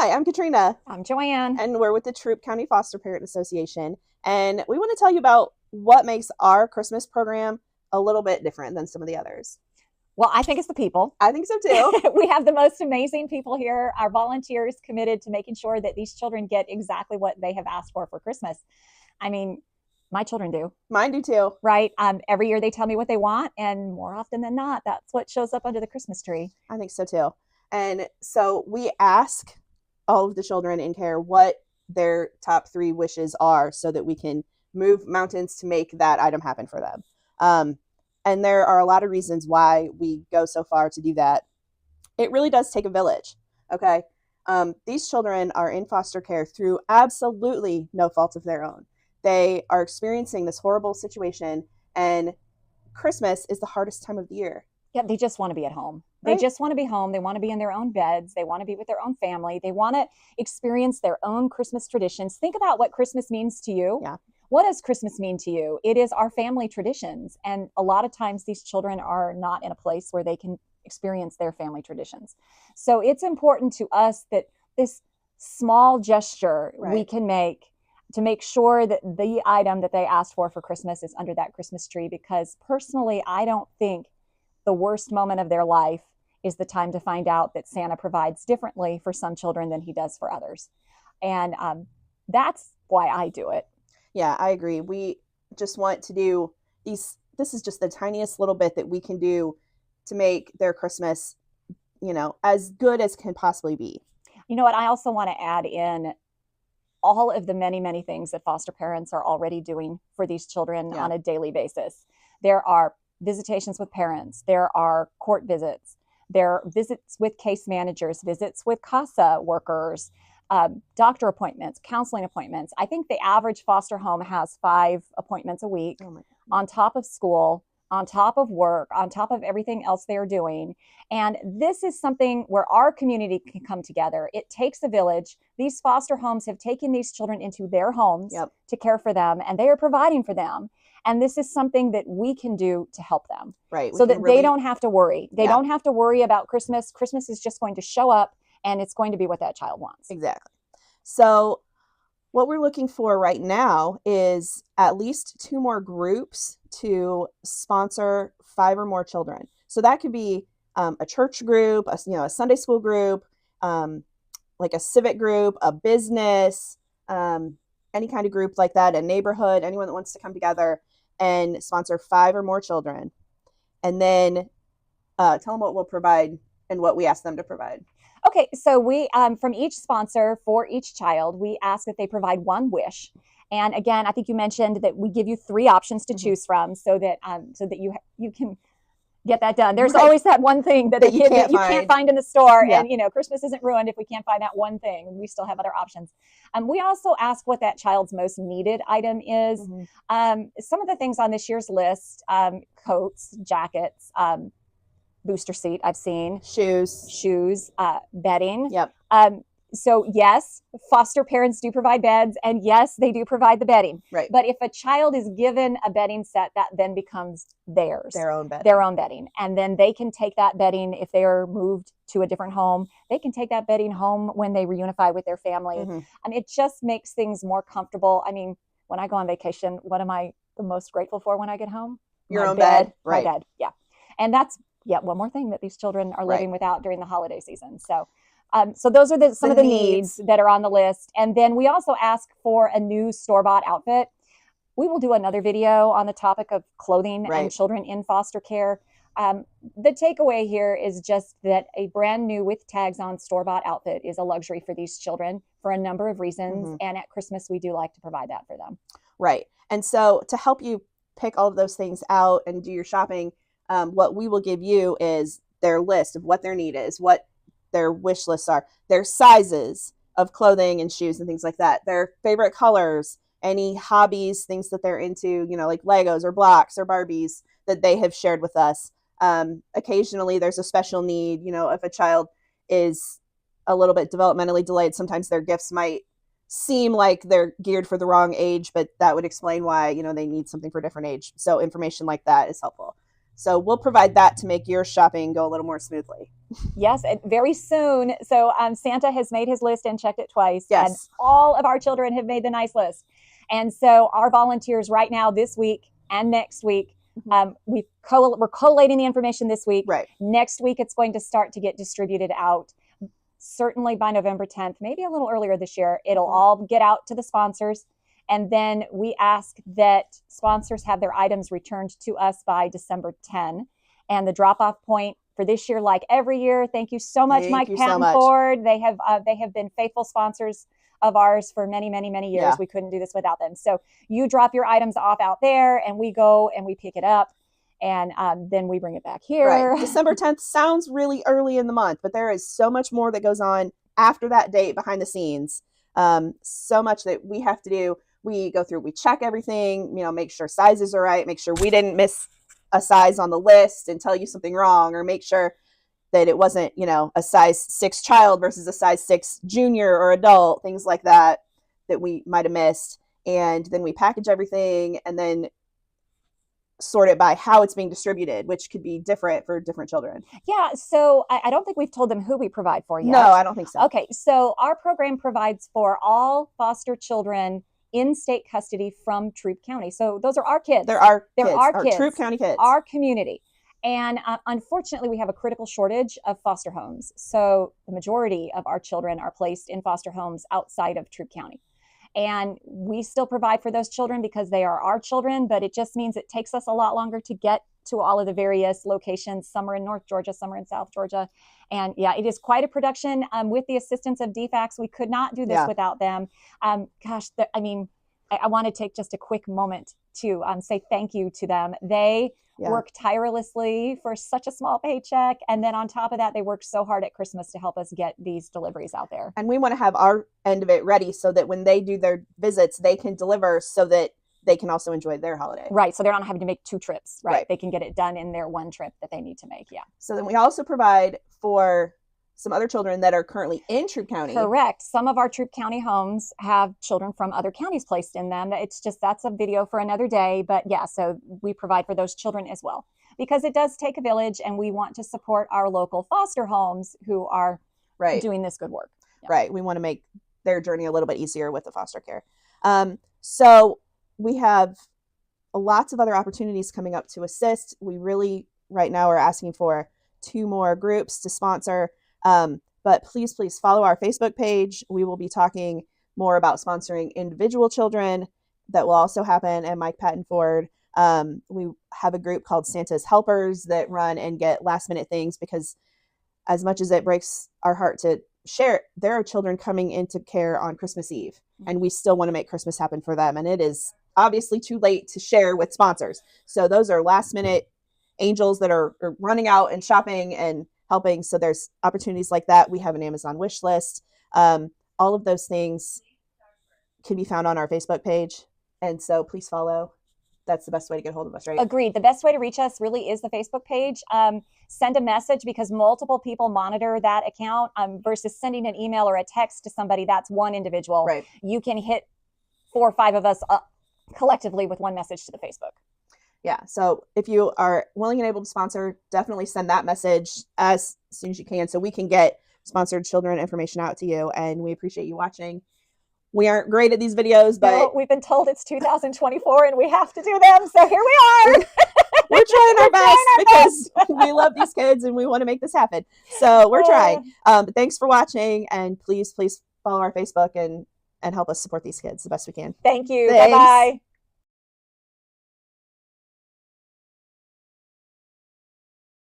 Hi, I'm Katrina, I'm Joanne. and we're with the Troup County Foster Parent Association. And we want to tell you about what makes our Christmas program a little bit different than some of the others. Well, I think it's the people. I think so too. We have the most amazing people here. Our volunteers committed to making sure that these children get exactly what they have asked for Christmas. I mean, my children do, Mine do too. right? Every year they tell me what they want, and more often than not, that's what shows up under the Christmas tree. I think so too. And so we ask all of the children in care what their top 3 wishes are so that we can move mountains to make that item happen for them. And there are a lot of reasons why we go so far to do that. It really does take a village, okay? These children are in foster care through absolutely no fault of their own. They are experiencing this horrible situation, and Christmas is the hardest time of the year. Yeah, they just want to be at home. Right? They just want to be home. They want to be in their own beds. They want to be with their own family. They want to experience their own Christmas traditions. Think about what Christmas means to you. Yeah. What does Christmas mean to you? It is our family traditions. And a lot of times these children are not in a place where they can experience their family traditions. So it's important to us that this small gesture we can make to make sure that the item that they asked for Christmas is under that Christmas tree, because personally, I don't think the worst moment of their life is the time to find out that Santa provides differently for some children than he does for others. And that's why I do it. Yeah, I agree. We just want to do these. This is just the tiniest little bit that we can do to make their Christmas, as good as can possibly be. You know what? I also want to add in all of the many, many things that foster parents are already doing for these children on a daily basis. There are visitations with parents. There are court visits. There are visits with case managers, visits with CASA workers, doctor appointments, counseling appointments. I think the average foster home has 5 appointments a week on top of school, on top of work, on top of everything else they're doing. And this is something where our community can come together. It takes a village. These foster homes have taken these children into their homes to care for them, and they are providing for them. And this is something that we can do to help them. Right. So that they don't have to worry. They don't have to worry about Christmas. Christmas is just going to show up, and it's going to be what that child wants. Exactly. So what we're looking for right now is at least 2 more groups to sponsor 5 or more children. So that could be a church group, a Sunday school group, like a civic group, a business, any kind of group like that, a neighborhood, anyone that wants to come together and sponsor 5 or more children. And then tell them what we'll provide and what we ask them to provide. Okay, so we, from each sponsor for each child, we ask that they provide 1 wish. And again, I think you mentioned that we give you 3 options to choose from, so that you can get that done. There's always that one thing that you can't find in the store, and Christmas isn't ruined if we can't find that one thing. We still have other options. We also ask what that child's most needed item is. Some of the things on this year's list: coats, jackets, booster seat. I've seen shoes, bedding. Yep. So yes, foster parents do provide beds, and yes, they do provide the bedding. Right. But if a child is given a bedding set, that then becomes theirs. Their own bedding. And then they can take that bedding if they are moved to a different home. They can take that bedding home when they reunify with their family. And it just makes things more comfortable. I mean, when I go on vacation, what am I the most grateful for when I get home? Your own bed. Right. My bed. Yeah. And that's one more thing that these children are living without during the holiday season. So those are some of the needs that are on the list. And then we also ask for a new store-bought outfit. We will do another video on the topic of clothing and children in foster care. The takeaway here is just that a brand new with tags on store-bought outfit is a luxury for these children for a number of reasons. And at Christmas, we do like to provide that for them. Right. And so to help you pick all of those things out and do your shopping, what we will give you is their list of what their need is, what their wish lists are, their sizes of clothing and shoes and things like that, their favorite colors, any hobbies, things that they're into, like Legos or blocks or Barbies that they have shared with us. Occasionally there's a special need, if a child is a little bit developmentally delayed, sometimes their gifts might seem like they're geared for the wrong age, but that would explain why, they need something for a different age. So information like that is helpful. So we'll provide that to make your shopping go a little more smoothly. Yes, very soon. So Santa has made his list and checked it twice. Yes. And all of our children have made the nice list. And so our volunteers right now this week and next week, we're collating the information this week. Right. Next week, it's going to start to get distributed out. Certainly by November 10th, maybe a little earlier this year, it'll all get out to the sponsors. And then we ask that sponsors have their items returned to us by December 10. And the drop-off point for this year, like every year, thank you so much, Mike Patton-Ford. They have been faithful sponsors of ours for many, many, many years. Yeah. We couldn't do this without them. So you drop your items off out there, and we go and we pick it up, and then we bring it back here. Right. December 10th sounds really early in the month, but there is so much more that goes on after that date behind the scenes. So much that we have to do. We go through, we check everything, make sure sizes are right, make sure we didn't miss a size on the list and tell you something wrong, or make sure that it wasn't, a size 6 child versus a size 6 junior or adult, things like that we might have missed. And then we package everything and then sort it by how it's being distributed, which could be different for different children. Yeah. So I don't think we've told them who we provide for yet. No, I don't think so. Okay. So our program provides for all foster children in state custody from Troup County. So those are our kids. They're our kids. Troup County kids. Our community. And unfortunately, we have a critical shortage of foster homes. So the majority of our children are placed in foster homes outside of Troup County. And we still provide for those children because they are our children, but it just means it takes us a lot longer to get to all of the various locations. Some are in North Georgia, some are in South Georgia. And yeah, it is quite a production. With the assistance of DFACS, we could not do this without them. I want to take just a quick moment to say thank you to them. They work tirelessly for such a small paycheck. And then on top of that, they work so hard at Christmas to help us get these deliveries out there. And we want to have our end of it ready so that when they do their visits, they can deliver so that they can also enjoy their holiday. Right. So they're not having to make 2 trips, right? They can get it done in their 1 trip that they need to make. Yeah. So then we also provide for some other children that are currently in Troup County. Correct. Some of our Troup County homes have children from other counties placed in them. That's a video for another day. But yeah, so we provide for those children as well, because it does take a village, and we want to support our local foster homes who are doing this good work. Yeah. Right. We want to make their journey a little bit easier with the foster care. So we have lots of other opportunities coming up to assist. We really right now are asking for 2 more groups to sponsor. But please follow our Facebook page. We will be talking more about sponsoring individual children. That will also happen at Mike Patton-Ford. We have a group called Santa's Helpers that run and get last minute things, because as much as it breaks our heart to share, there are children coming into care on Christmas Eve, and we still want to make Christmas happen for them. And it is obviously too late to share with sponsors. So those are last minute angels that are running out and shopping and helping. So there's opportunities like that. We have an Amazon wish list. All of those things can be found on our Facebook page. And so please follow. That's the best way to get hold of us, right? Agreed. The best way to reach us really is the Facebook page. Send a message, because multiple people monitor that account versus sending an email or a text to somebody. That's one individual. Right. You can hit 4 or 5 of us collectively with one message to the Facebook. Yeah. So if you are willing and able to sponsor, definitely send that message as soon as you can so we can get sponsored children information out to you. And we appreciate you watching. We aren't great at these videos, but no, we've been told it's 2024 and we have to do them. So here we are. We're trying our best because we love these kids and we want to make this happen. So we're trying. But thanks for watching, and please follow our Facebook and help us support these kids the best we can. Thank you. Bye-bye.